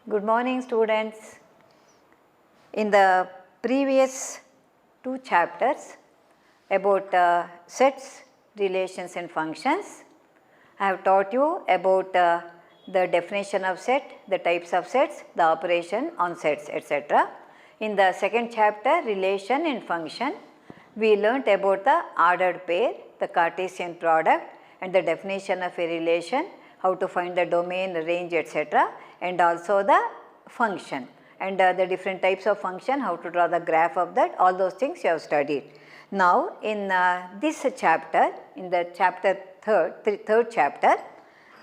Good morning, students. In the previous two chapters about sets, relations and functions, I have taught you about the definition of set, the types of sets, the operation on sets, etc. In the second chapter, relation and function, we learnt about the ordered pair, the Cartesian product and the definition of a relation, how to find the domain, range, etc. and also the function and the different types of function, how to draw the graph of that, all those things you have studied. Now, in this chapter, in the third chapter,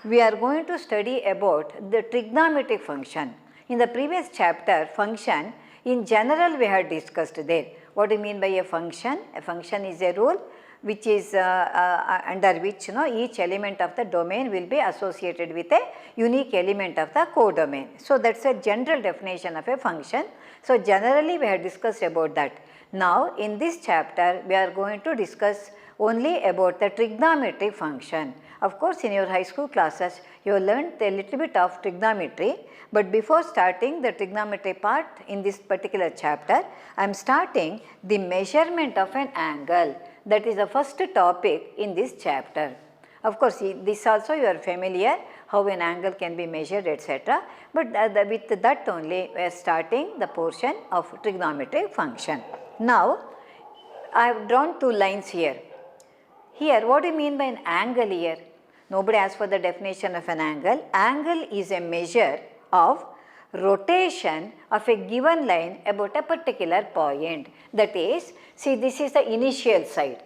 we are going to study about the trigonometric function. In the previous chapter, function in general we had discussed there. What do you mean by a function? A function is a rule which is under which each element of the domain will be associated with a unique element of the codomain. So, that is a general definition of a function. So, generally we have discussed about that. Now, in this chapter we are going to discuss only about the trigonometric function. Of course, in your high school classes you have learned a little bit of trigonometry, but before starting the trigonometry part in this particular chapter, I am starting the measurement of an angle. That is the first topic in this chapter. Of course, this also you are familiar how an angle can be measured, etc. But with that only we are starting the portion of trigonometric function. Now, I have drawn two lines here. Here, what do you mean by an angle here? Nobody asked for the definition of an angle. Angle is a measure of rotation of a given line about a particular point. That is, see, this is the initial side,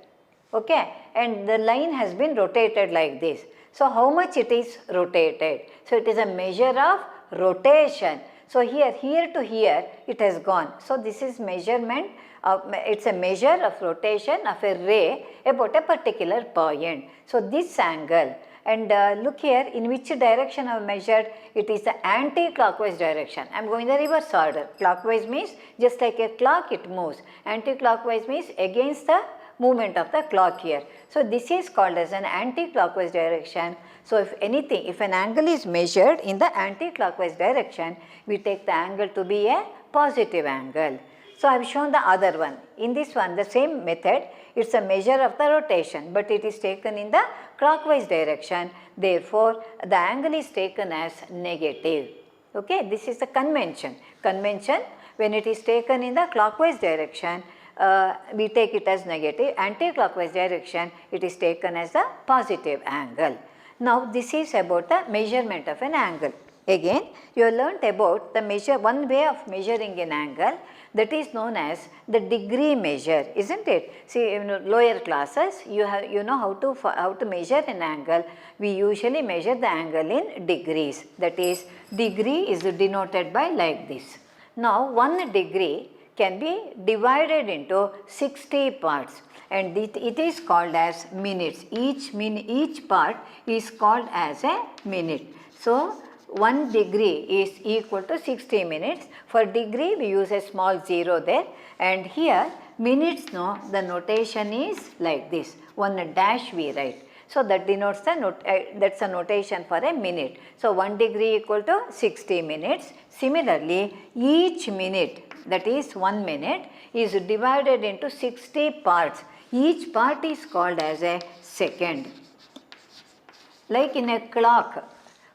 okay, and the line has been rotated like this. So, how much it is rotated? So, it is a measure of rotation. So, here to here it has gone. So, this is measurement of, it is a measure of rotation of a ray about a particular point. So, this angle, and look here, in which direction I have measured? It is the anti-clockwise direction. I am going the reverse order. Clockwise means just like a clock it moves. Anti-clockwise means against the movement of the clock here. So, this is called as an anti-clockwise direction. So, if anything, if an angle is measured in the anti-clockwise direction, we take the angle to be a positive angle. So, I have shown the other one. In this one, the same method, it is a measure of the rotation, but it is taken in the clockwise direction. Therefore, the angle is taken as negative. Okay, this is the convention. Convention, when it is taken in the clockwise direction, we take it as negative. Anti-clockwise direction, it is taken as a positive angle. Now, this is about the measurement of an angle. Again, you have learnt about the one way of measuring an angle, that is known as the degree measure, isn't it? See, in lower classes, you know how to measure an angle. We usually measure the angle in degrees. That is, degree is denoted by like this. Now, 1 degree can be divided into 60 parts, and it is called as minutes. Each part is called as a minute. So, 1 degree is equal to 60 minutes. For degree we use a small 0 there, and here minutes, no, the notation is like this, 1 dash we write. So, that denotes the that is a notation for a minute. So, 1 degree equal to 60 minutes. Similarly, each minute, that is 1 minute, is divided into 60 parts. Each part is called as a second. Like in a clock,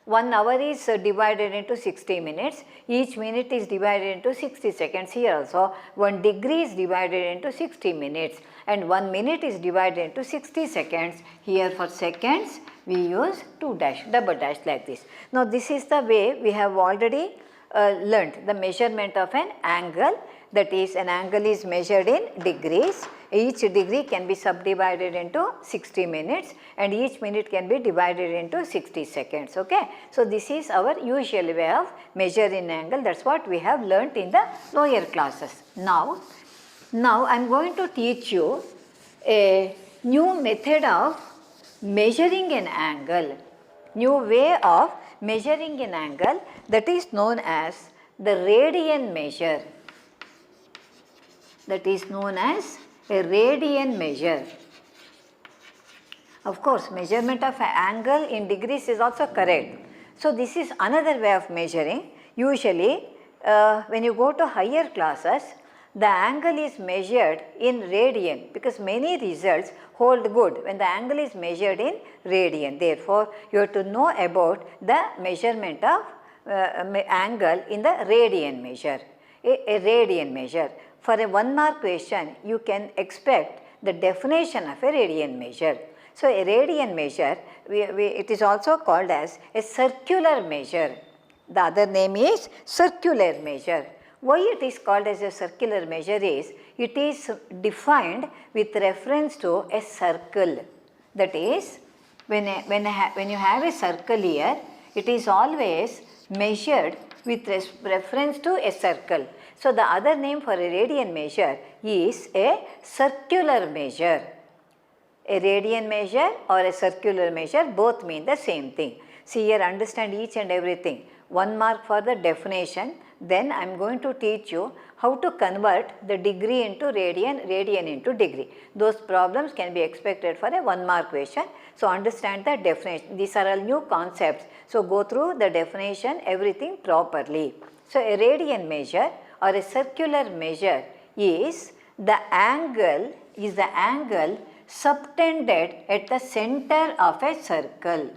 1 hour is divided into 60 minutes, each minute is divided into 60 seconds. Here also 1 degree is divided into 60 minutes and 1 minute is divided into 60 seconds. Here for seconds we use 2 dash, double dash like this. Now, this is the way we have already learnt the measurement of an angle, that is, an angle is measured in degrees. Each degree can be subdivided into 60 minutes and each minute can be divided into 60 seconds. Okay? So, this is our usual way of measuring angle. That is what we have learnt in the lower classes. Now I am going to teach you a new method of measuring an angle, new way of measuring an angle, that is known as the radian measure. That is known as a radian measure. Of course, measurement of an angle in degrees is also correct. So, this is another way of measuring. Usually, when you go to higher classes, the angle is measured in radian because many results hold good when the angle is measured in radian. Therefore, you have to know about the measurement of angle in the radian measure, a radian measure. For a 1 mark question, you can expect the definition of a radian measure. So, a radian measure, it is also called as a circular measure. The other name is circular measure. Why it is called as a circular measure is, it is defined with reference to a circle. That is, when you have a circle here, it is always measured with reference to a circle. So, the other name for a radian measure is a circular measure. A radian measure or a circular measure both mean the same thing. See here, understand each and everything. 1 mark for the definition, then I am going to teach you how to convert the degree into radian, radian into degree. Those problems can be expected for a 1 mark question. So, understand the definition. These are all new concepts. So, go through the definition, everything properly. So, a radian measure or a circular measure is the angle subtended at the center of a circle.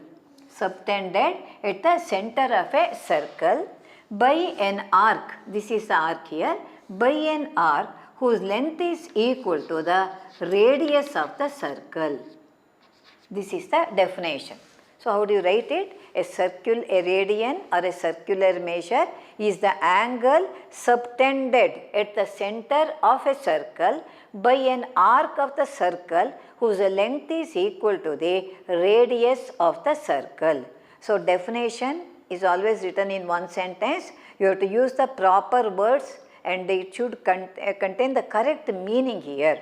Subtended at the center of a circle by an arc, this is the arc here, by an arc whose length is equal to the radius of the circle. This is the definition. So, how do you write it? A radian or a circular measure is the angle subtended at the center of a circle by an arc of the circle whose length is equal to the radius of the circle. So, definition is always written in one sentence. You have to use the proper words and it should contain the correct meaning here.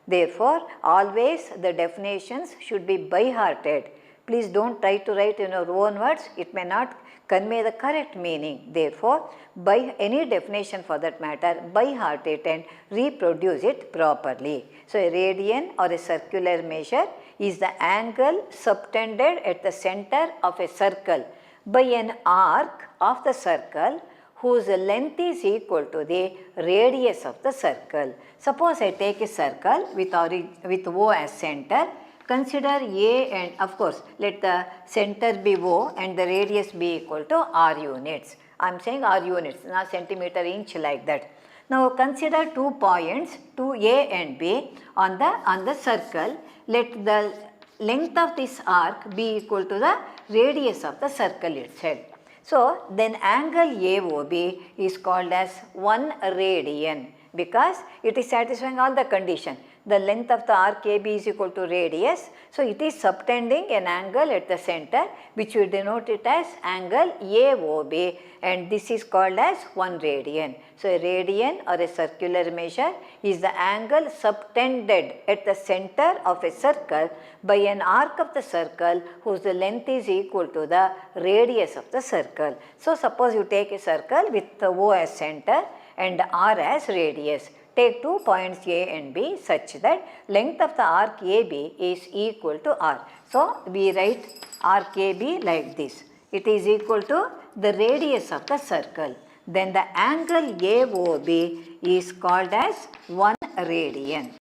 Therefore, always the definitions should be by-hearted. Please do not try to write in your own words, it may not convey the correct meaning. Therefore, by any definition for that matter, by-heart it and reproduce it properly. So, a radian or a circular measure is the angle subtended at the center of a circle by an arc of the circle whose length is equal to the radius of the circle. Suppose I take a circle with O as center. Consider A and of course, let the center be O and the radius be equal to R units. I am saying R units, not centimeter, inch like that. Now, consider 2 points, 2 A and B on the circle. Let the length of this arc be equal to the radius of the circle itself. So, then angle AOB is called as 1 radian because it is satisfying all the condition. The length of the arc AB is equal to radius. So, it is subtending an angle at the center which we denote it as angle AOB and this is called as 1 radian. So, a radian or a circular measure is the angle subtended at the center of a circle by an arc of the circle whose length is equal to the radius of the circle. So, suppose you take a circle with O as center and R as radius. Take 2 points A and B such that length of the arc AB is equal to R. So, we write arc AB like this. It is equal to the radius of the circle. Then the angle AOB is called as 1 radian.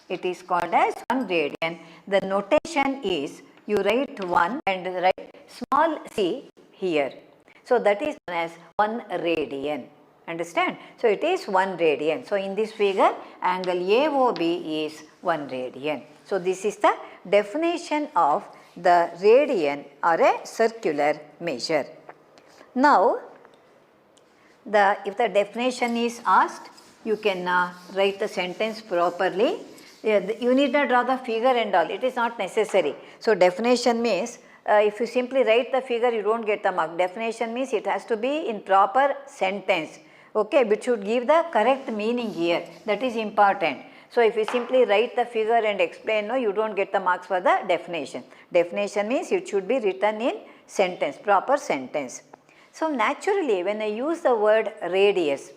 It is called as 1 radian. The notation is you write 1 and write small c here. So, that is known as 1 radian. Understand? So, it is 1 radian. So, in this figure angle AOB is 1 radian. So, this is the definition of the radian or a circular measure. Now, if the definition is asked, you can write the sentence properly. You need not draw the figure and all, it is not necessary. So, definition means if you simply write the figure, you do not get the mark. Definition means it has to be in proper sentence. Okay, which should give the correct meaning here, that is important. So, if you simply write the figure and explain, no, you do not get the marks for the definition. Definition means it should be written in sentence, proper sentence. So, naturally when I use the word radius,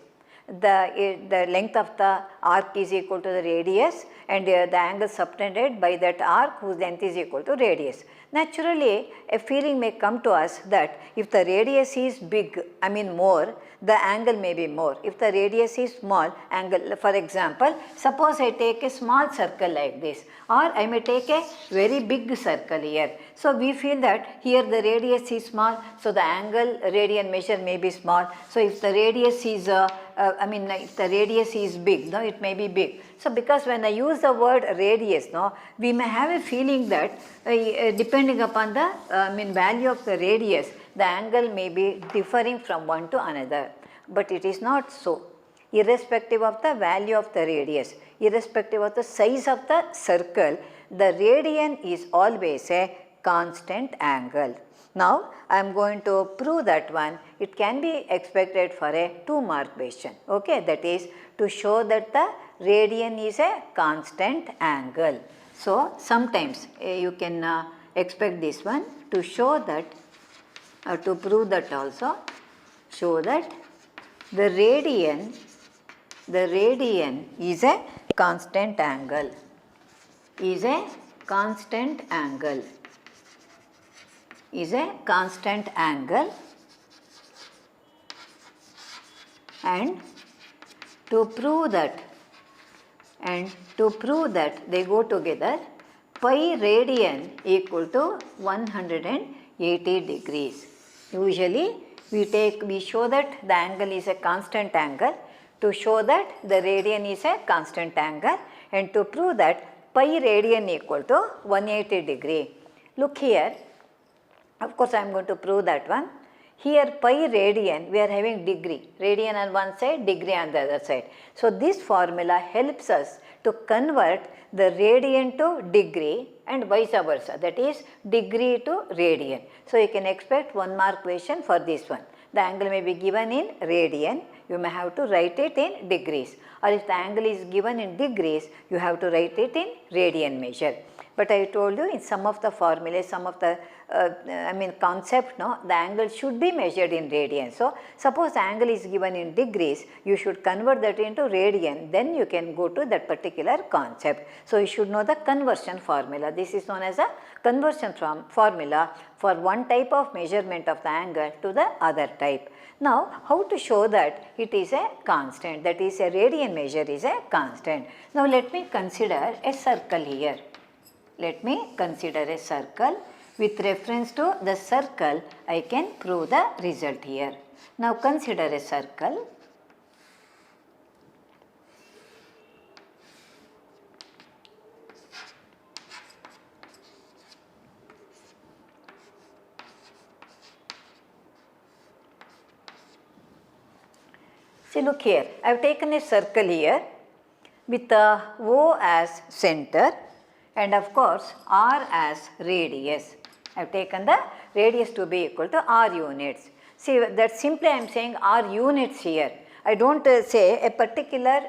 the length of the arc is equal to the radius and the angle subtended by that arc whose length is equal to radius. naturally a feeling may come to us that if the radius is big, I mean more, the angle may be more. If the radius is small, angle, for example, suppose I take a small circle like this, or I may take a very big circle here. So we feel that here the radius is small, so the angle radian measure may be small. So if the radius is if the radius is big, no, it may be big. So because when I use the word radius, no, we may have a feeling that depending upon the value of the radius, the angle may be differing from one to another. But it is not so. Irrespective of the value of the radius, irrespective of the size of the circle, the radian is always a constant angle. Now, I am going to prove that one. It can be expected for a 2-mark question. Okay, that is to show that the radian is a constant angle. So, sometimes you can expect this one to show that, to prove that also, show that the radian is a constant angle, is a constant angle, is a constant angle, and to prove that they go together, pi radian equal to 180 degrees. Usually we show that the angle is a constant angle to show that the radian is a constant angle, and to prove that pi radian equal to 180 degree. Look here, of course I am going to prove that one. Here pi radian, we are having degree, radian on one side, degree on the other side. So this formula helps us to convert the radian to degree and vice versa, that is degree to radian. So you can expect 1-mark question for this one. The angle may be given in radian, you may have to write it in degrees, or if the angle is given in degrees, you have to write it in radian measure. But I told you in some of the formulas, some of the concept, no, the angle should be measured in radian. So suppose the angle is given in degrees, you should convert that into radian, then you can go to that particular concept. So you should know the conversion formula. This is known as a conversion formula for one type of measurement of the angle to the other type. Now, how to show that it is a constant, that is a radian measure is a constant. Now let me consider a circle here. Let me consider a circle. With reference to the circle, I can prove the result here. Now consider a circle. See, look here, I have taken a circle here with O as center and of course R as radius. I have taken the radius to be equal to R units. See, that simply I am saying R units here. I don't say a particular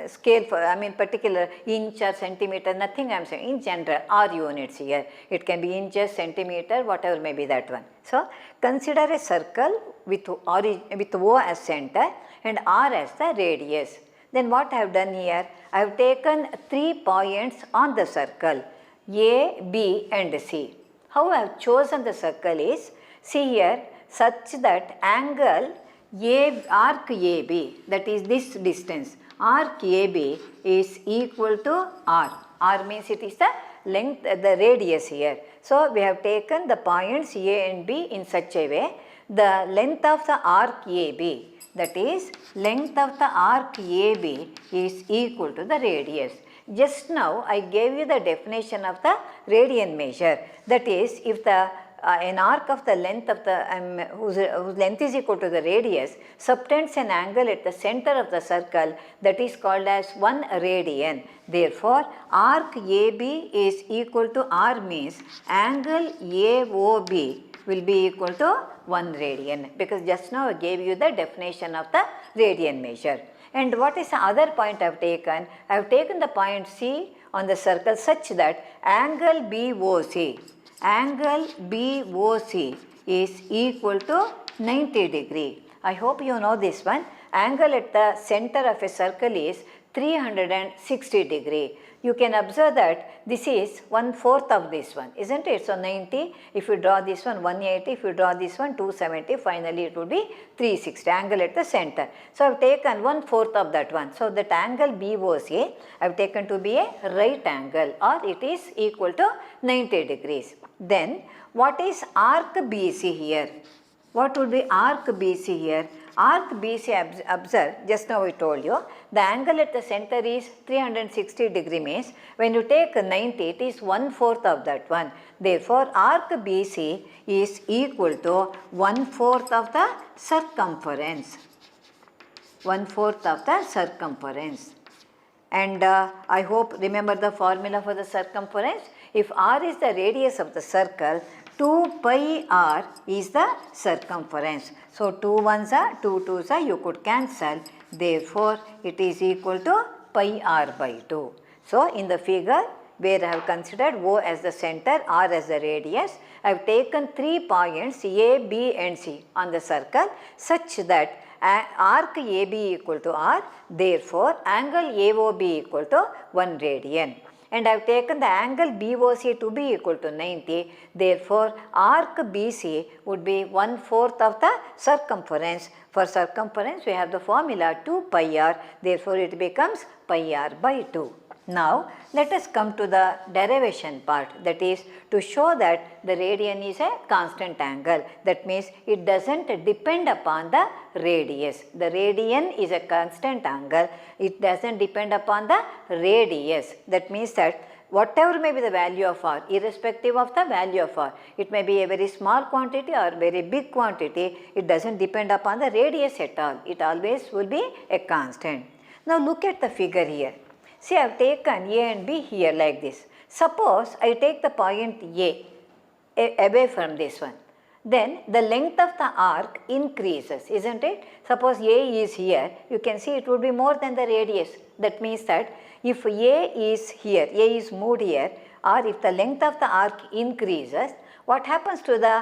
scale for, particular inch or centimeter, nothing I am saying. In general, R units here. It can be inches, centimeter, whatever may be that one. So, consider a circle with O as center and R as the radius. Then what I have done here? I have taken 3 points on the circle, A, B and C. How I have chosen the circle is, see here, such that angle arc AB, that is this distance, arc AB is equal to R. R means it is the length, the radius here. So we have taken the points A and B in such a way, the length of the arc AB, that is length of the arc AB is equal to the radius. Just now I gave you the definition of the radian measure, that is if the an arc of the length of the whose length is equal to the radius subtends an angle at the center of the circle, that is called as 1 radian. Therefore, arc AB is equal to R means angle AOB will be equal to 1 radian, because just now I gave you the definition of the radian measure. And what is the other point I have taken? I have taken the point C on the circle such that angle BOC is equal to 90 degree. I hope you know this one. Angle at the center of a circle is 360 degree. You can observe that this is 1/4 of this one, isn't it? So 90, if you draw this one 180, if you draw this one 270, finally it would be 360, angle at the center. So I have taken 1/4 of that one. So that angle BOC I have taken to be a right angle, or it is equal to 90 degrees. Then what is arc BC here? What would be arc BC here? Arc BC, observe, just now I told you, the angle at the center is 360 degree means when you take 90, it is 1/4 of that one. Therefore, arc BC is equal to 1/4 of the circumference. 1/4 of the circumference. And I hope remember the formula for the circumference. If r is the radius of the circle, 2 pi r is the circumference. So 2 ones are, 2 twos are, you could cancel. Therefore, it is equal to pi r by 2. So in the figure where I have considered O as the center, R as the radius, I have taken 3 points A, B and C on the circle such that arc AB equal to R, therefore angle AOB equal to 1 radian. And I have taken the angle BOC to be equal to 90, therefore arc BC would be 1/4 of the circumference. For circumference we have the formula 2 pi r, therefore it becomes pi r by 2. Now let us come to the derivation part, that is to show that the radian is a constant angle. That means it does not depend upon the radius. The radian is a constant angle, it does not depend upon the radius. That means that whatever may be the value of r, irrespective of the value of r, it may be a very small quantity or very big quantity, it does not depend upon the radius at all, it always will be a constant. Now look at the figure here. See, I have taken A and B here like this. Suppose I take the point A away from this one. Then the length of the arc increases, isn't it? Suppose A is here, you can see it would be more than the radius. That means that if A is here, A is moved here, or if the length of the arc increases, what happens to the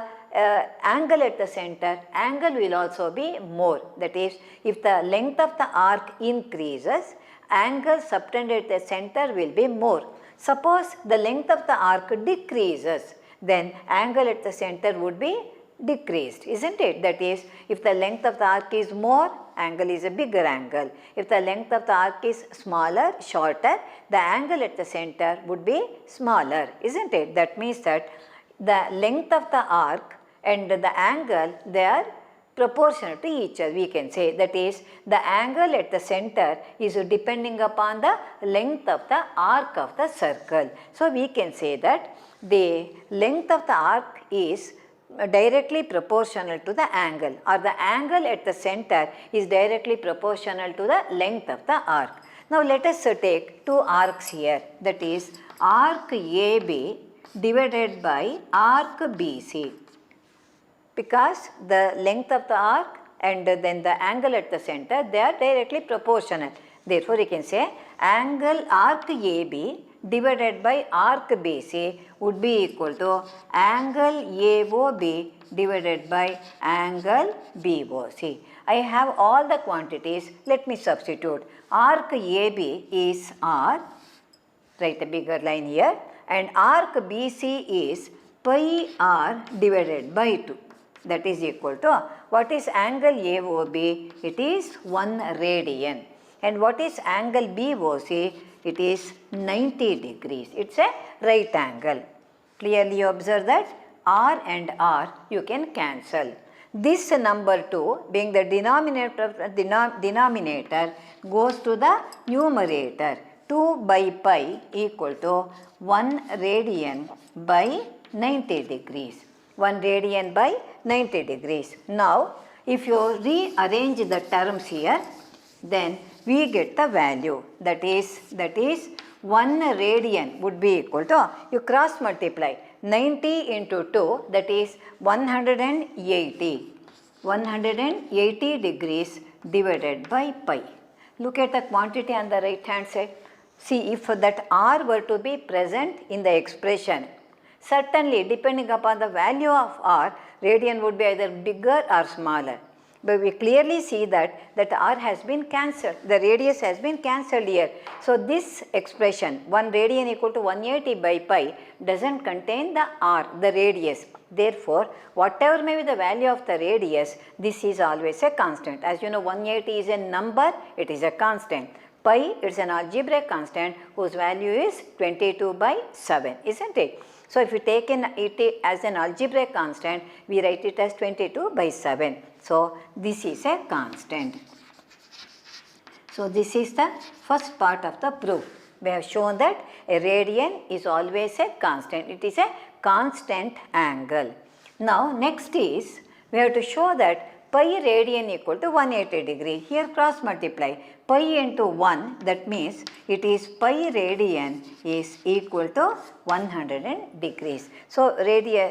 angle at the center? Angle will also be more. That is, if the length of the arc increases, angle subtended at the center will be more. Suppose the length of the arc decreases, then angle at the center would be decreased, isn't it? That is, if the length of the arc is more, angle is a bigger angle. If the length of the arc is smaller, shorter, the angle at the center would be smaller, isn't it? That means that the length of the arc and the angle, they are proportional to each other, we can say. That is, the angle at the center is depending upon the length of the arc of the circle. So we can say that the length of the arc is directly proportional to the angle, or the angle at the center is directly proportional to the length of the arc. Now let us take two arcs here, that is arc AB divided by arc BC. Because the length of the arc and then the angle at the center, they are directly proportional. Therefore, you can say angle arc AB divided by arc BC would be equal to angle AOB divided by angle BOC. I have all the quantities, let me substitute. Arc AB is R, write a bigger line here, and arc BC is pi r divided by 2. That is equal to, what is angle AOB? It is 1 radian. And what is angle BOC? It is 90 degrees. It's a right angle. Clearly you observe that R and R you can cancel. This number 2 being the denominator goes to the numerator. 2 by pi equal to 1 radian by 90 degrees. 1 radian by 90 degrees. Now, if you rearrange the terms here, then we get the value, that is 1 radian would be equal to, you cross multiply 90 into 2, that is 180 degrees divided by pi. Look at the quantity on the right hand side. See, if that r were to be present in the expression, certainly depending upon the value of r, radian would be either bigger or smaller. but we clearly see that r has been cancelled, the radius has been cancelled here. So, this expression 1 radian equal to 180 by pi does not contain the r, the radius. Therefore, whatever may be the value of the radius, this is always a constant. As you know, 180 is a number, it is a constant. Pi, it is an algebraic constant whose value is 22 by 7, isn't it? So, if you take it as an algebraic constant, we write it as 22 by 7. So, this is a constant. So, this is the first part of the proof. We have shown that a radian is always a constant. It is a constant angle. Now, next is we have to show that pi radian equal to 180 degree. Here cross multiply pi into 1, that means it is pi radian is equal to 100 degrees. So,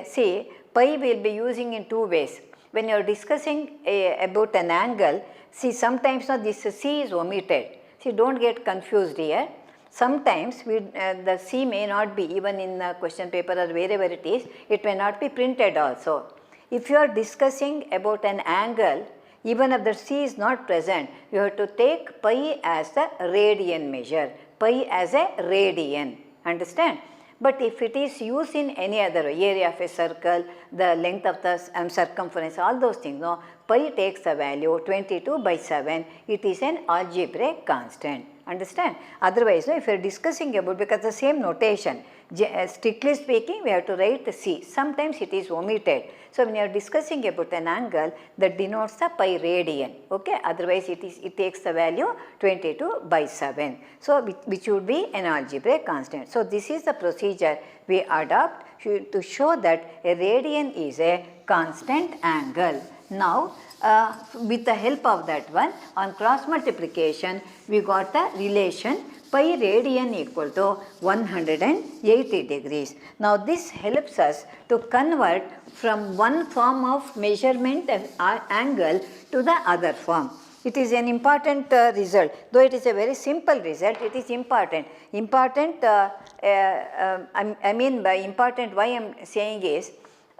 see, pi will be using in two ways. When you are discussing about an angle, see, sometimes this c is omitted. See, do not get confused here. Sometimes the c may not be even in the question paper or wherever it is, it may not be printed also. If you are discussing about an angle, even if the c is not present, you have to take pi as the radian measure, pi as a radian, understand? But if it is used in any other area of a circle, the length of the circumference, all those things, no, pi takes the value 22 by 7, it is an algebraic constant, understand? Otherwise, if you are discussing about, because the same notation, strictly speaking, we have to write the c, sometimes it is omitted. So, when you are discussing about an angle, that denotes the pi radian, okay? Otherwise, it takes the value 22 by 7. So, which would be an algebraic constant. So, this is the procedure we adopt to show that a radian is a constant angle. Now, with the help of that one, on cross multiplication, we got the relation pi radian equal to 180 degrees. Now, this helps us to convert from one form of measurement angle to the other form. It is an important result, though it is a very simple result, it is important. I mean by important, why I am saying is,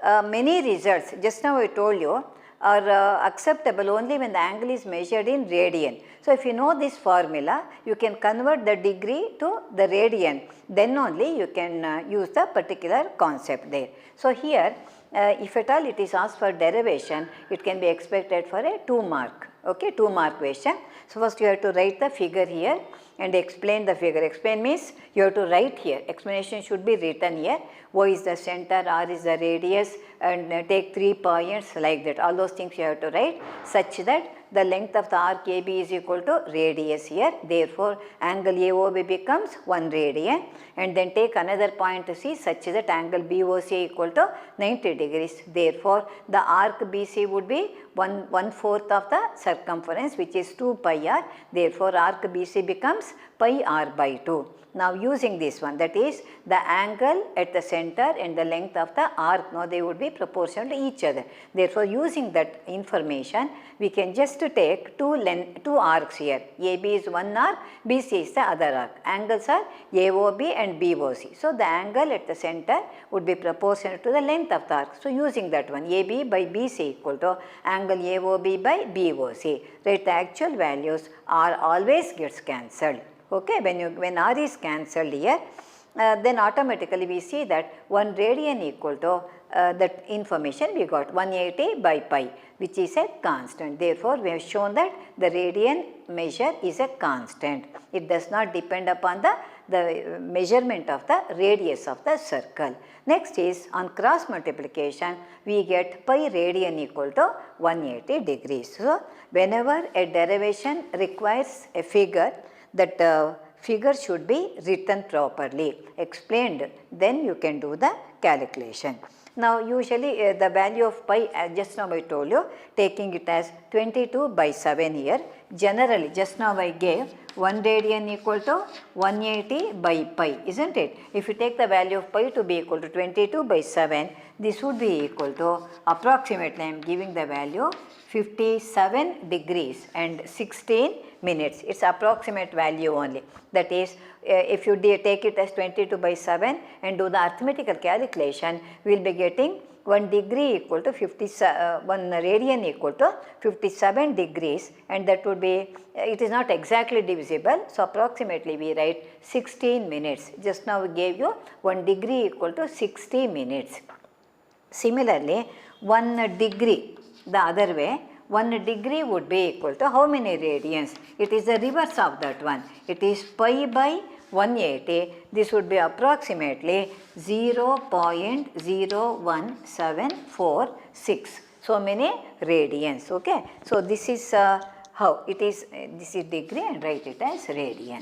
many results, just now I told you, are acceptable only when the angle is measured in radian. So, if you know this formula, you can convert the degree to the radian, then only you can use the particular concept there. So, here if at all it is asked for derivation, it can be expected for a 2 mark, okay, 2 mark question. So, first you have to write the figure here and explain the figure. Explain means you have to write here, explanation should be written here. O is the center, R is the radius, and take 3 points like that. All those things you have to write such that the length of the arc AB is equal to radius here. Therefore, angle AOB becomes 1 radian, and then take another point to see such that angle BOC equal to 90 degrees. Therefore, the arc BC would be 1/4 of the circumference, which is 2 pi r. Therefore, arc BC becomes pi r by 2. Now, using this one, that is the angle at the center and the length of the arc, now they would be proportional to each other. Therefore, using that information, we can just take two arcs here. AB is one arc, BC is the other arc. Angles are AOB and BOC. So, the angle at the center would be proportional to the length of the arc. So, using that one, AB by BC equal to angle AOB by BOC. Right, the actual values R always gets cancelled. Okay, when R is cancelled here, then automatically we see that 1 radian equal to that information we got 180 by pi, which is a constant. Therefore, we have shown that the radian measure is a constant. It does not depend upon the measurement of the radius of the circle. Next is on cross multiplication, we get pi radian equal to 180 degrees. So, whenever a derivation requires a figure, that figure should be written properly, explained, then you can do the calculation. Now, usually the value of pi, just now I told you, taking it as 22 by 7 here, generally just now I gave 1 radian equal to 180 by pi, isn't it? If you take the value of pi to be equal to 22 by 7, this would be equal to approximately, I am giving the value 57 degrees and 16 minutes. It is approximate value only. That is, if you take it as 22 by 7 and do the arithmetical calculation, we will be getting 1 degree equal to 1 radian equal to 57 degrees, and that would be, it is not exactly divisible. So, approximately we write 16 minutes. Just now we gave you 1 degree equal to 60 minutes. Similarly, 1 degree the other way, 1 degree would be equal to how many radians? It is the reverse of that one. It is pi by 180. This would be approximately 0.01746. So many radians. Okay. So this is how it is. This is degree and write it as radian.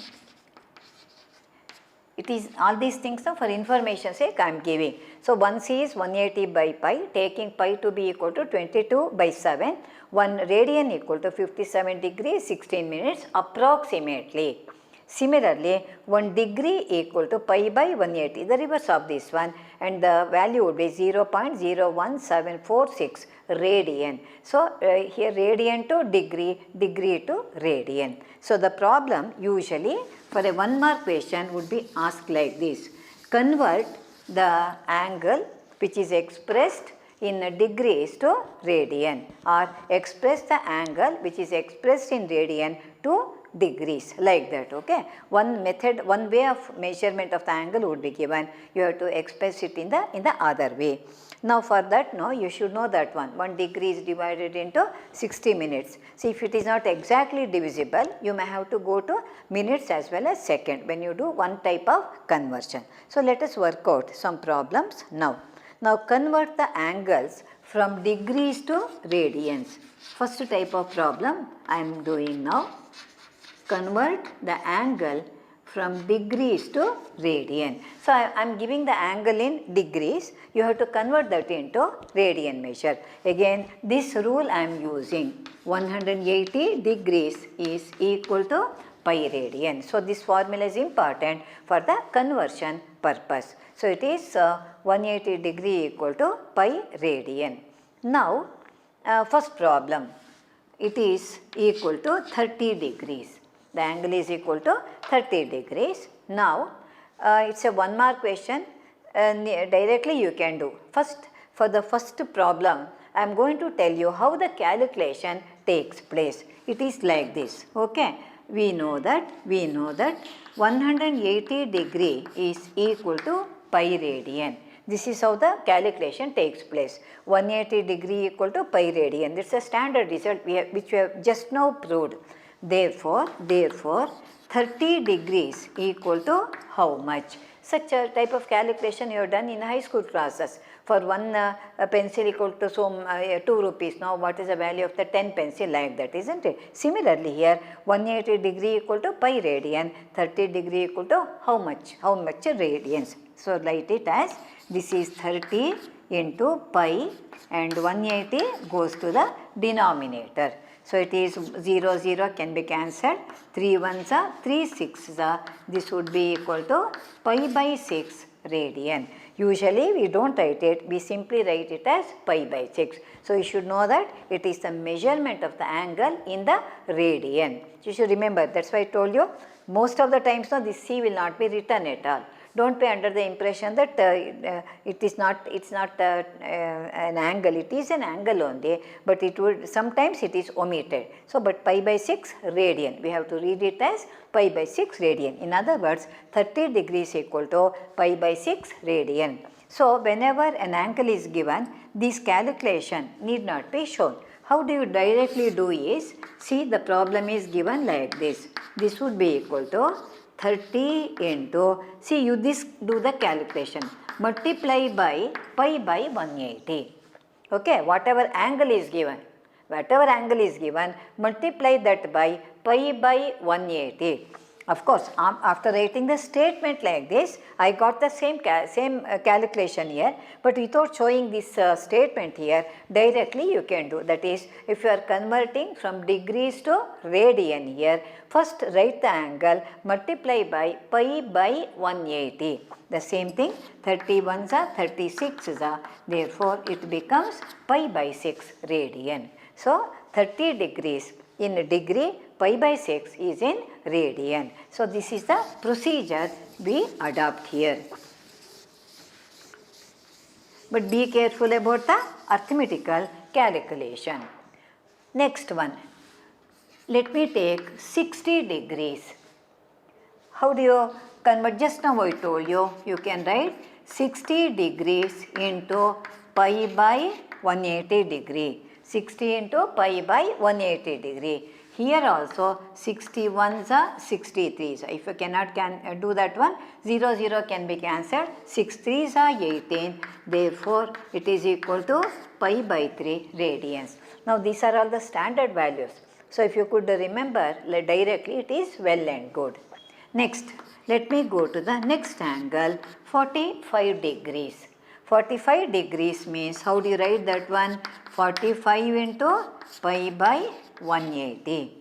It is all these things for information sake I am giving. So 1c is 180 by pi, taking pi to be equal to 22 by 7, 1 radian equal to 57 degrees 16 minutes approximately. Similarly, 1 degree equal to pi by 180, the reverse of this one, and the value would be 0.01746 radian. So here radian to degree, degree to radian. So the problem usually for a 1 mark question would be asked like this: convert the angle which is expressed in degrees to radian, or express the angle which is expressed in radian to degrees, like that. Okay. One method, one way of measurement of the angle would be given. You have to express it in the other way. Now for that, no, you should know that 1 degree is divided into 60 minutes. See, if it is not exactly divisible, you may have to go to minutes as well as second when you do one type of conversion. So let us work out some problems now. Now convert the angles from degrees to radians. First type of problem I am doing now. Convert the angle from degrees to radian. So I am giving the angle in degrees, you have to convert that into radian measure. Again, this rule I am using, 180 degrees is equal to pi radian. So this formula is important for the conversion purpose. So it is 180 degree equal to pi radian. Now first problem, it is equal to 30 degrees. The angle is equal to 30 degrees. Now, it is a 1 mark question, directly you can do. First, for the first problem, I am going to tell you how the calculation takes place. It is like this. Okay. We know that 180 degree is equal to pi radian. This is how the calculation takes place. 180 degree equal to pi radian. This is a standard result which we have just now proved. Therefore, 30 degrees equal to how much? Such a type of calculation you have done in high school classes. For one pencil equal to 2 rupees. Now, what is the value of the 10 pencil, like that, isn't it? Similarly, here 180 degree equal to pi radian, 30 degree equal to how much? How much radians? So, write it as this is 30 into pi and 180 goes to the denominator. So it is 0, 0 can be cancelled, 3 ones are 3 6s are, this would be equal to pi by 6 radian. Usually we don't write it, we simply write it as pi by 6. So you should know that it is the measurement of the angle in the radian. You should remember, that is why I told you, most of the times now this C will not be written at all. Don't be under the impression that it's not an angle, it is an angle only, but it would sometimes it is omitted. So, but pi by 6 radian, we have to read it as pi by 6 radian. In other words, 30 degrees equal to pi by 6 radian. So, whenever an angle is given, this calculation need not be shown. How do you directly do is, see, the problem is given like this. This would be equal to 30 into, see, you this do the calculation, multiply by pi by 180. Okay, whatever angle is given, multiply that by pi by 180. Of course, after writing the statement like this, I got the same calculation here, but without showing this statement here, directly you can do. That is, if you are converting from degrees to radian here, first write the angle, multiply by pi by 180. The same thing, 31s are 36s are, therefore it becomes pi by 6 radian. So, 30 degrees in degree, pi by 6 is in radian. So, this is the procedure we adopt here. but be careful about the arithmetical calculation. Next one, let me take 60 degrees. How do you convert? Just now I told you, you can write 60 degrees into pi by 180 degree. 60 into pi by 180 degree. Here also 61s are 63s. If you cannot do that one, 0, 0 can be cancelled. 6 3s are 18. Therefore, it is equal to pi by 3 radians. Now, these are all the standard values. So, if you could remember directly, it is well and good. Next, let me go to the next angle, 45 degrees. 45 degrees means, how do you write that one? 45 into pi by 180.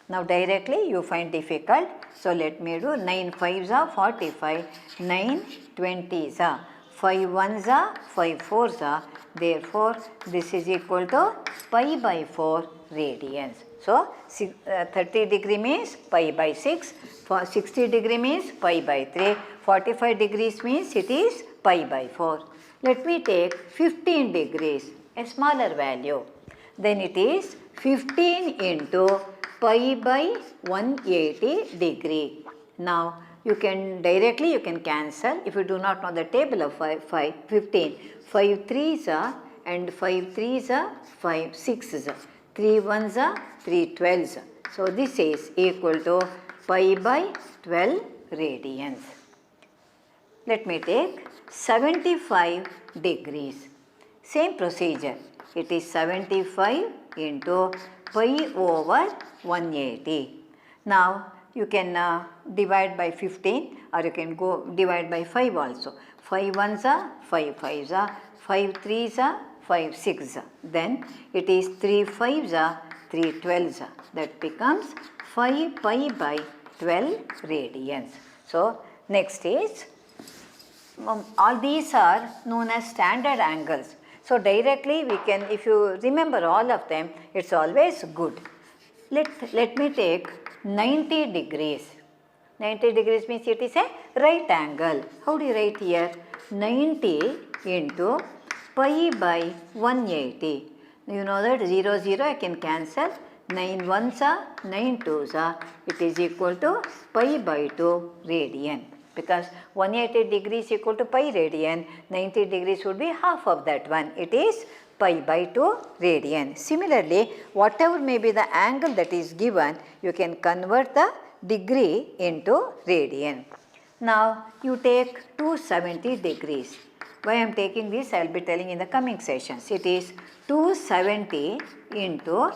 Now directly you find difficult. So let me do 9 5s are 45, 9 20s are, 5 1s are 5 4s are. Therefore, this is equal to pi by 4 radians. So 30 degree means pi by 6, for 60 degree means pi by 3, 45 degrees means it is pi by 4. Let me take 15 degrees, a smaller value. Then it is 15 into pi by 180 degree. Now you can directly you can cancel if you do not know the table of 15. 5 3s are and 5 3s are 5 6s are. 3 1s are 3 12s. So this is equal to pi by 12 radians. Let me take 75 degrees. Same procedure. It is 75 into pi over 180. Now you can divide by 15 or you can go divide by 5 also. 5 1s are 5 5s are, 5 3s are 5 6s are. Then it is 3 5s are 3 12s are. That becomes 5 pi by 12 radians. So next is all these are known as standard angles. So directly we can, if you remember all of them, it's always good. Let me take 90 degrees. 90 degrees means it is a right angle. How do you write here? 90 into pi by 180. You know that 0, 0 I can cancel. 9 1s are, 9 2s are. It is equal to pi by 2 radian. Because 180 degrees equal to pi radian, 90 degrees would be half of that one. It is pi by 2 radian. Similarly, whatever may be the angle that is given, you can convert the degree into radian. Now, you take 270 degrees. Why I am taking this, I will be telling in the coming sessions. It is 270 into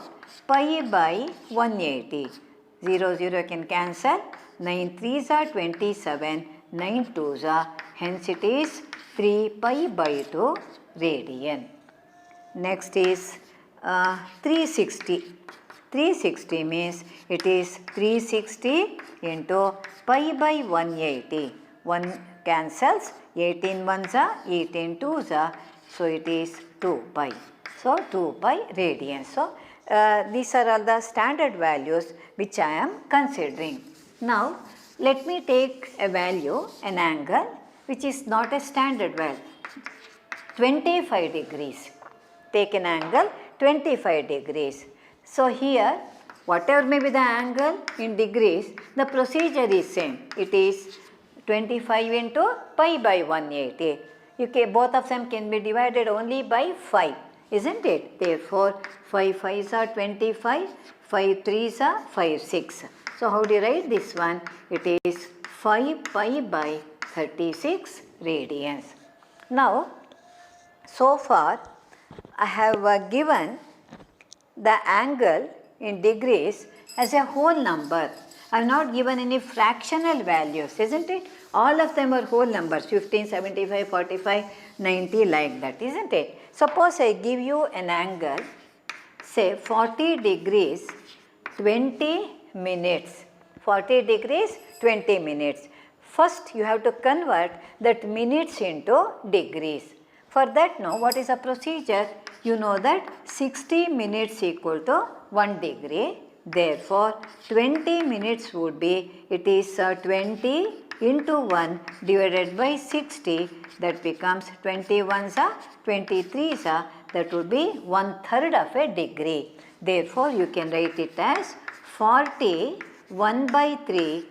pi by 180. 0, 0 can cancel. 9 3s are 27, 9 2s are, hence it is 3 pi by 2 radian. Next is 360. 360 means it is 360 into pi by 180. 1 cancels, 18 1s are, 18 2s are, so it is 2 pi. So 2 pi radian. So these are all the standard values which I am considering. Now, let me take a value, an angle, which is not a standard value, 25 degrees. Take an angle, 25 degrees. So, here, whatever may be the angle in degrees, the procedure is same. It is 25 into pi by 180. Both of them can be divided only by 5, isn't it? Therefore, 5 5s are 25, 5 3s are 5 6. So, how do you write this one? It is 5 pi by 36 radians. Now, so far I have given the angle in degrees as a whole number. I have not given any fractional values, isn't it? All of them are whole numbers, 15, 75, 45, 90 like that, isn't it? Suppose I give you an angle, say 40 degrees, 20 minutes, 40 degrees, 20 minutes. First, you have to convert that minutes into degrees. For that, now, what is the procedure? You know that 60 minutes equal to 1 degree. Therefore, 20 minutes would be, it is 20 into 1 divided by 60, that becomes 21s are 23s are, that would be 1/3 of a degree. Therefore, you can write it as 41/3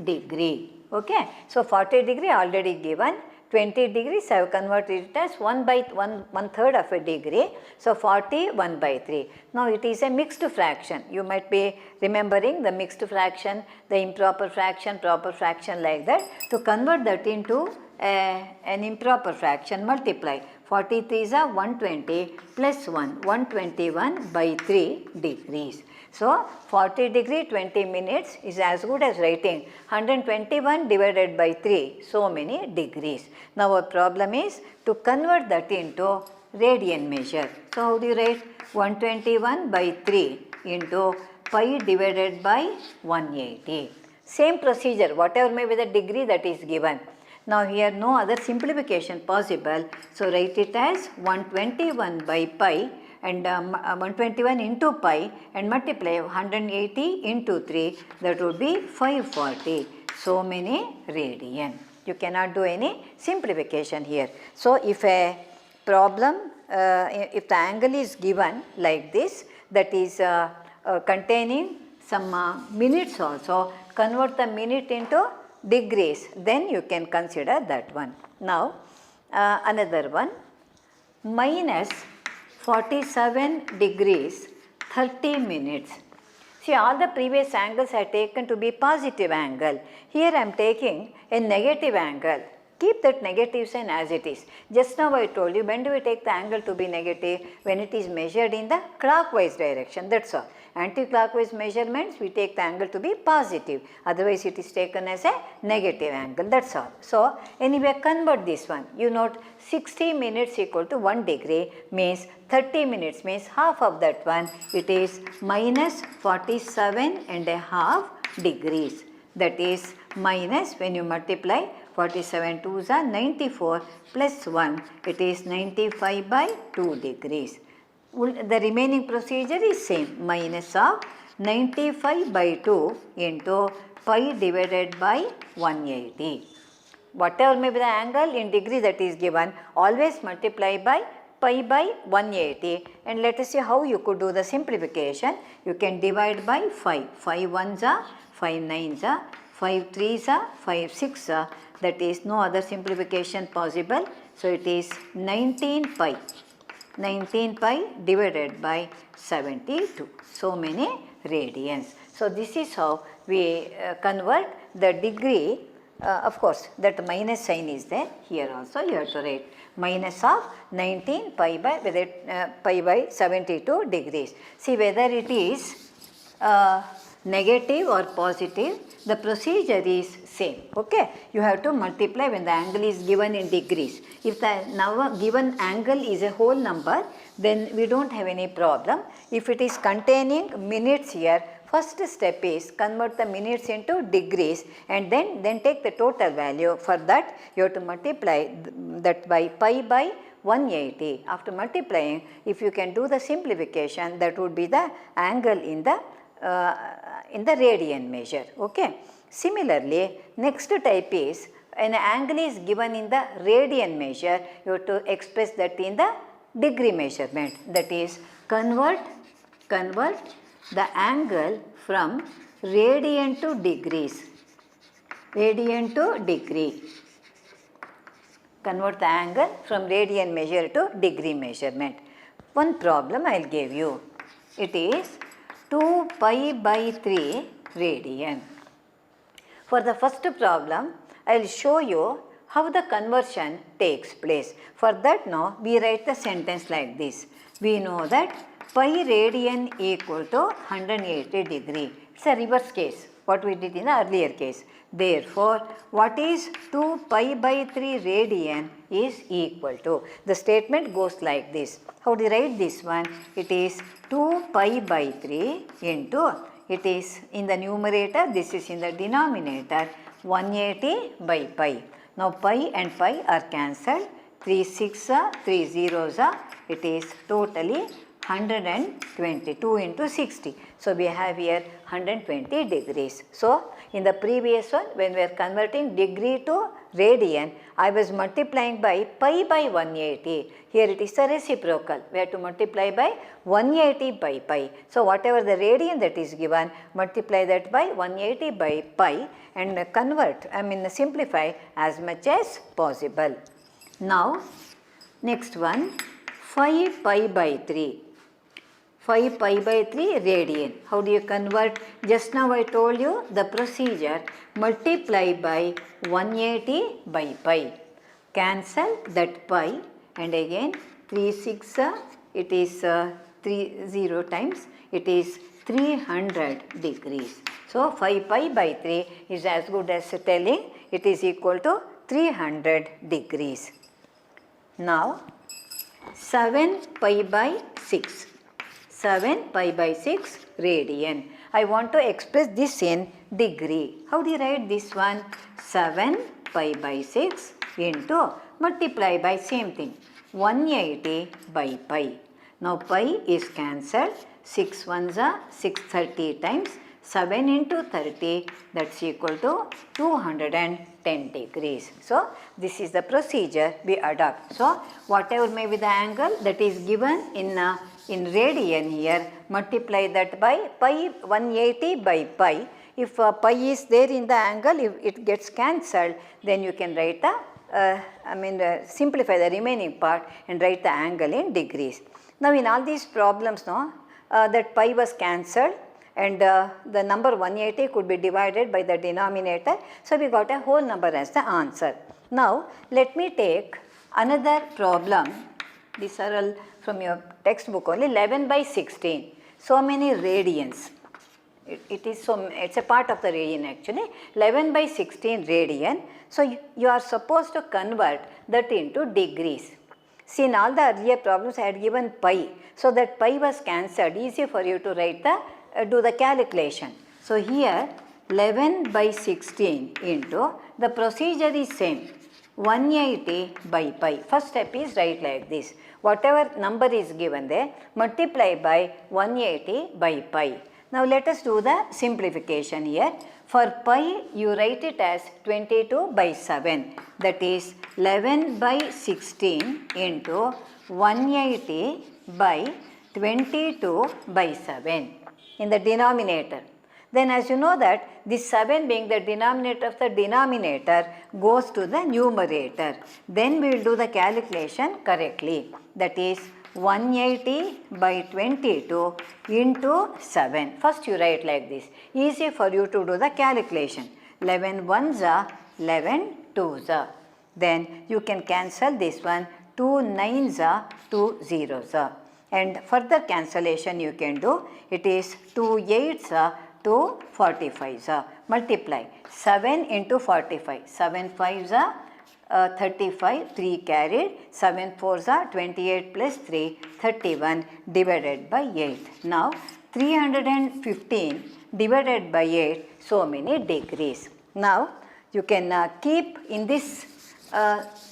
degree. Okay. So, 40 degree already given. 20 degrees I have converted it as 1/3 of a degree. So, 41/3. Now, it is a mixed fraction. You might be remembering the mixed fraction, the improper fraction, proper fraction like that. To convert that into an improper fraction, multiply. 43s are 120 plus 1, 121/3 degrees. So, 40 degree 20 minutes is as good as writing 121 divided by 3, so many degrees. Now, our problem is to convert that into radian measure. So, how do you write 121/3 into pi divided by 180. Same procedure, whatever may be the degree that is given. Now, here no other simplification possible. So, write it as 121 by pi and 121 into pi and multiply 180 into 3, that would be 540. So many radian. You cannot do any simplification here. So, if a problem, if the angle is given like this, that is containing some minutes also, convert the minute into degrees, then you can consider that one. Now, another one, minus 47 degrees 30 minutes. See, all the previous angles are taken to be positive angle. Here I am taking a negative angle. Keep that negative sign as it is. Just now I told you, when do we take the angle to be negative? When it is measured in the clockwise direction, that's all. Anti-clockwise measurements, we take the angle to be positive. Otherwise, it is taken as a negative angle, that's all. So, anyway, convert this one. You note 60 minutes equal to 1 degree means 30 minutes means half of that one. It is minus 47.5 degrees. That is minus, when you multiply 47 2s are 94 plus 1, it is 95/2 degrees. The remaining procedure is same, minus of 95/2 into pi divided by 180. Whatever may be the angle in degree that is given, always multiply by pi by 180, and let us see how you could do the simplification. You can divide by 5. 5 1s are, 5 9s are, 5 3s are, 5 6s are, that is no other simplification possible. So, it is 19 pi. 19 pi divided by 72, so many radians. So, this is how we convert the degree. Of course, that minus sign is there. Here also you have to write minus of 19 pi by pi by 72 degrees. See whether it is negative or positive, the procedure is same. Okay, you have to multiply when the angle is given in degrees. If the now given angle is a whole number, then we don't have any problem. If it is containing minutes here, first step is convert the minutes into degrees and then take the total value. For that, you have to multiply that by pi by 180. After multiplying, if you can do the simplification, that would be the angle in the radian measure. Okay. Similarly, next type is an angle is given in the radian measure, you have to express that in the degree measurement. That is convert the angle from radian to degrees. Radian to degree. Convert the angle from radian measure to degree measurement. One problem I will give you. It is 2 pi by 3 radian. For the first problem, I will show you how the conversion takes place. For that now, we write the sentence like this. We know that pi radian equal to 180 degree. It's a reverse case, what we did in the earlier case. Therefore, what is 2 pi by 3 radian is equal to. The statement goes like this. How do you write this one? It is 2 pi by 3 into, it is in the numerator, this is in the denominator, 180 by pi. Now, pi and pi are cancelled, 3 6 3 zeros are, it is totally 122 into 60. So, we have here 120 degrees. So, in the previous one, when we are converting degree to radian, I was multiplying by pi by 180. Here it is a reciprocal. We have to multiply by 180 by pi. So, whatever the radian that is given, multiply that by 180 by pi and convert, simplify as much as possible. Now, next one, 5 pi by 3. 5 pi by 3 radian. How do you convert? Just now I told you the procedure, multiply by 180 by pi. Cancel that pi and again 3 6 it is 0 times, it is 300 degrees. So, 5 pi by 3 is as good as telling it is equal to 300 degrees. Now, 7 pi by 6. 7 pi by 6 radian. I want to express this in degree. How do you write this one? 7 pi by 6 into multiply by same thing 180 by pi. Now pi is cancelled. 6 ones are 630 times 7 into 30, that's equal to 210 degrees. So, this is the procedure we adopt. So, whatever may be the angle that is given in radian here, multiply that by pi 180 by pi. If pi is there in the angle, if it gets cancelled, then you can write the, simplify the remaining part and write the angle in degrees. Now, in all these problems, that pi was cancelled and the number 180 could be divided by the denominator. So, we got a whole number as the answer. Now, let me take another problem. These are all from your textbook only. 11 by 16. So many radians. It's a part of the radian actually. 11 by 16 radian. So, you are supposed to convert that into degrees. See, in all the earlier problems I had given pi. So, that pi was cancelled. Easy for you to write the do the calculation. So, here 11 by 16 into, the procedure is same, 180 by pi. First step is write like this. Whatever number is given there, multiply by 180 by pi. Now, let us do the simplification here. For pi, you write it as 22 by 7. That is 11 by 16 into 180 by 22 by 7. In the denominator. Then as you know that this 7 being the denominator of the denominator goes to the numerator. Then we will do the calculation correctly. That is 180 by 22 into 7. First you write like this. Easy for you to do the calculation. 11 ones are 11 twos are. Then you can cancel this one. 2 nines are 2 zeros are. And further cancellation you can do, it is 2 8s are 2 45s are. Multiply 7 into 45, 7 5s are 35, 3 carried, 7 4s are 28 plus 3, 31 divided by 8. Now 315 divided by 8, so many degrees. Now you can keep in this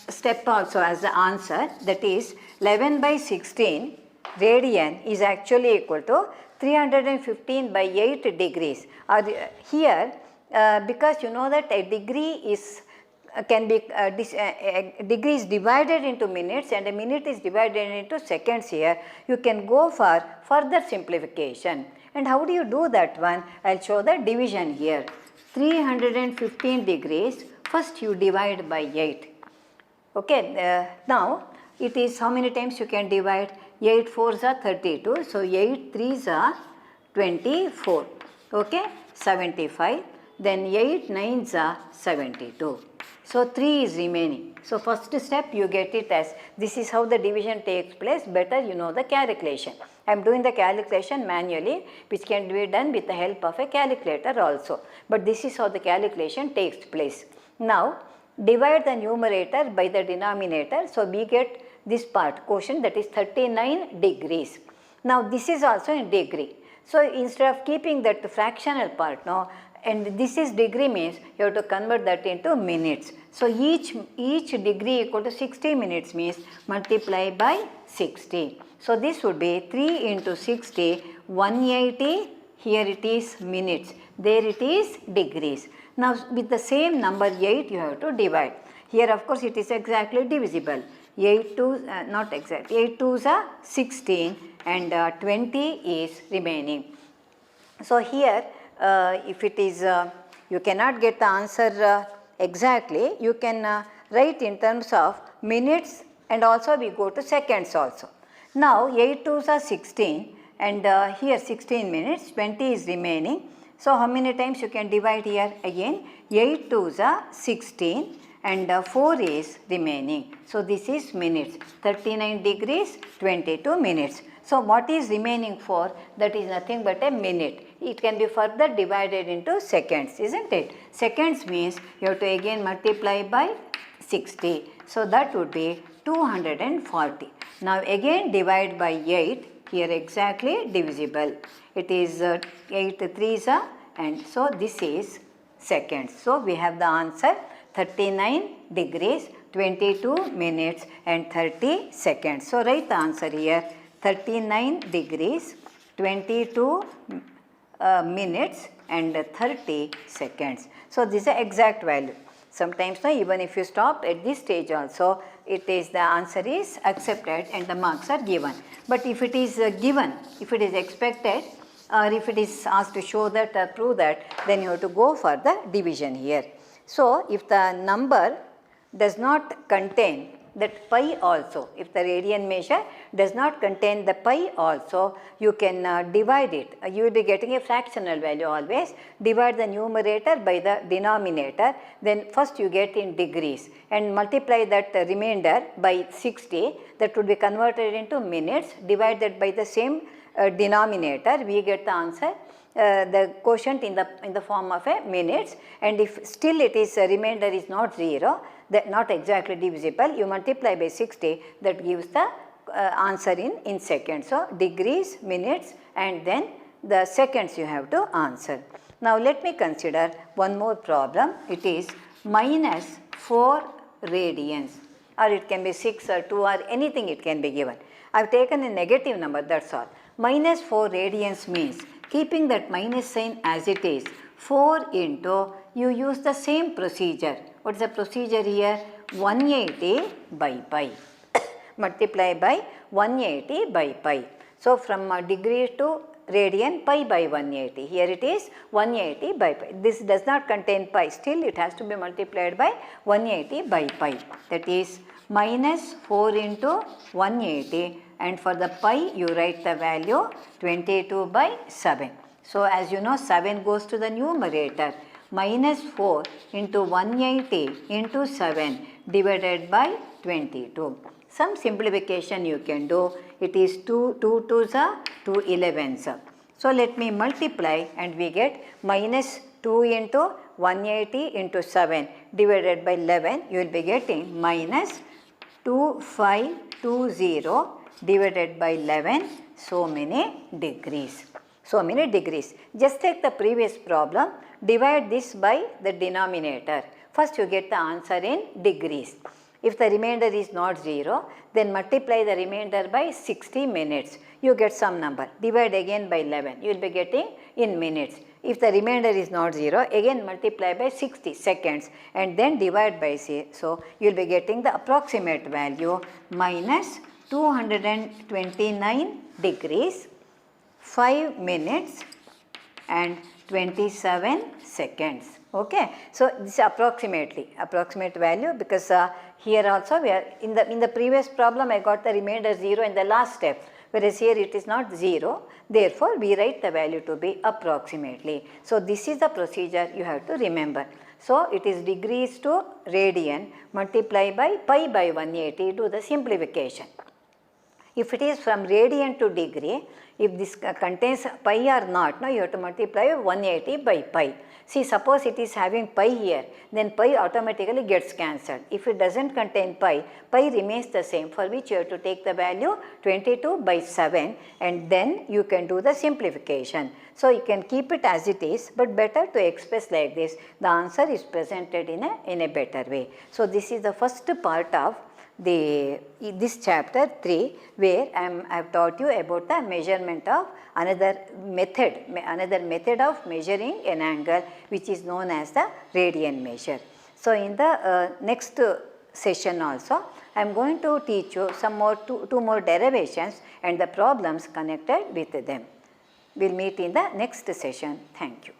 step also as the answer, that is 11 by 16 radian is actually equal to 315 by 8 degrees. Here, because you know that a degree is can be degree is divided into minutes and a minute is divided into seconds here, you can go for further simplification. And how do you do that one? I will show the division here. 315 degrees, first you divide by 8. Okay, now it is how many times you can divide? 8 4s are 32, so 8 3s are 24, okay, 75, then 8 9s are 72. So 3 is remaining. So first step you get it as, this is how the division takes place, better you know the calculation. I am doing the calculation manually, which can be done with the help of a calculator also, but this is how the calculation takes place. Now divide the numerator by the denominator, so we get this part quotient, that is 39 degrees. Now this is also in degree. So instead of keeping that fractional part, now and this is degree means you have to convert that into minutes. So each degree equal to 60 minutes means multiply by 60. So this would be 3 into 60, 180, here it is minutes, there it is degrees. Now with the same number 8 you have to divide. Here of course it is exactly divisible. 8 2, not exact, 8 2s are 16 and 20 is remaining. So here if it is, you cannot get the answer exactly, you can write in terms of minutes and also we go to seconds also. Now 8 2s are 16 and here 16 minutes, 20 is remaining. So how many times you can divide here? Again 8 2s are 16 and 4 is remaining. So this is minutes, 39 degrees, 22 minutes. So what is remaining for? That is nothing but a minute. It can be further divided into seconds, isn't it? Seconds means you have to again multiply by 60. So that would be 240. Now again divide by 8, here exactly divisible. It is 8 3s are, and so this is seconds. So we have the answer 39 degrees, 22 minutes and 30 seconds. So write the answer here, 39 degrees, 22 minutes and 30 seconds. So this is the exact value. Sometimes even if you stop at this stage also, it is the answer is accepted and the marks are given. But if it is given, if it is expected, or if it is asked to show that or prove that, then you have to go for the division here. So if the number does not contain that pi also, if the radian measure does not contain the pi also, you can divide it. You will be getting a fractional value always. Divide the numerator by the denominator, then first you get in degrees and multiply that remainder by 60, that would be converted into minutes, divided by the same denominator, we get the answer. The quotient in the form of a minutes, and if still it is remainder is not 0, that not exactly divisible, you multiply by 60, that gives the answer in seconds. So degrees, minutes and then the seconds you have to answer. Now let me consider one more problem. It is minus 4 radians, or it can be 6 or 2 or anything it can be given. I have taken a negative number, that's all. Minus 4 radians means keeping that minus sign as it is, 4 into, you use the same procedure. What is the procedure here? 180 by pi. Multiply by 180 by pi. So from degree to radian, pi by 180. Here it is 180 by pi. This does not contain pi. Still it has to be multiplied by 180 by pi. That is minus 4 into 180. And for the pi, you write the value 22 by 7. So as you know, 7 goes to the numerator. Minus 4 into 180 into 7 divided by 22. Some simplification you can do. It is 2 2s are 2 11s. So let me multiply and we get minus 2 into 180 into 7 divided by 11. You will be getting minus 2520 divided by 11, so many degrees. So many degrees. Just take the previous problem, divide this by the denominator. First you get the answer in degrees. If the remainder is not 0, then multiply the remainder by 60 minutes. You get some number. Divide again by 11. You will be getting in minutes. If the remainder is not 0, again multiply by 60 seconds and then divide by 0. So you will be getting the approximate value minus 229 degrees, 5 minutes and 27 seconds. Okay. So this is approximate value, because here also we are in the previous problem I got the remainder 0 in the last step, whereas here it is not 0. Therefore, we write the value to be approximately. So this is the procedure you have to remember. So it is degrees to radian, multiply by pi by 180, do the simplification. If it is from radian to degree, if this contains pi or not, now you have to multiply 180 by pi. See, suppose it is having pi here, then pi automatically gets cancelled. If it does not contain pi, pi remains the same, for which you have to take the value 22 by 7 and then you can do the simplification. So, you can keep it as it is, but better to express like this. The answer is presented in a better way. So, this is the first part of this chapter 3, where I have taught you about the measurement of another method of measuring an angle, which is known as the radian measure. So, in the next session also, I am going to teach you some more two more derivations and the problems connected with them. We will meet in the next session. Thank you.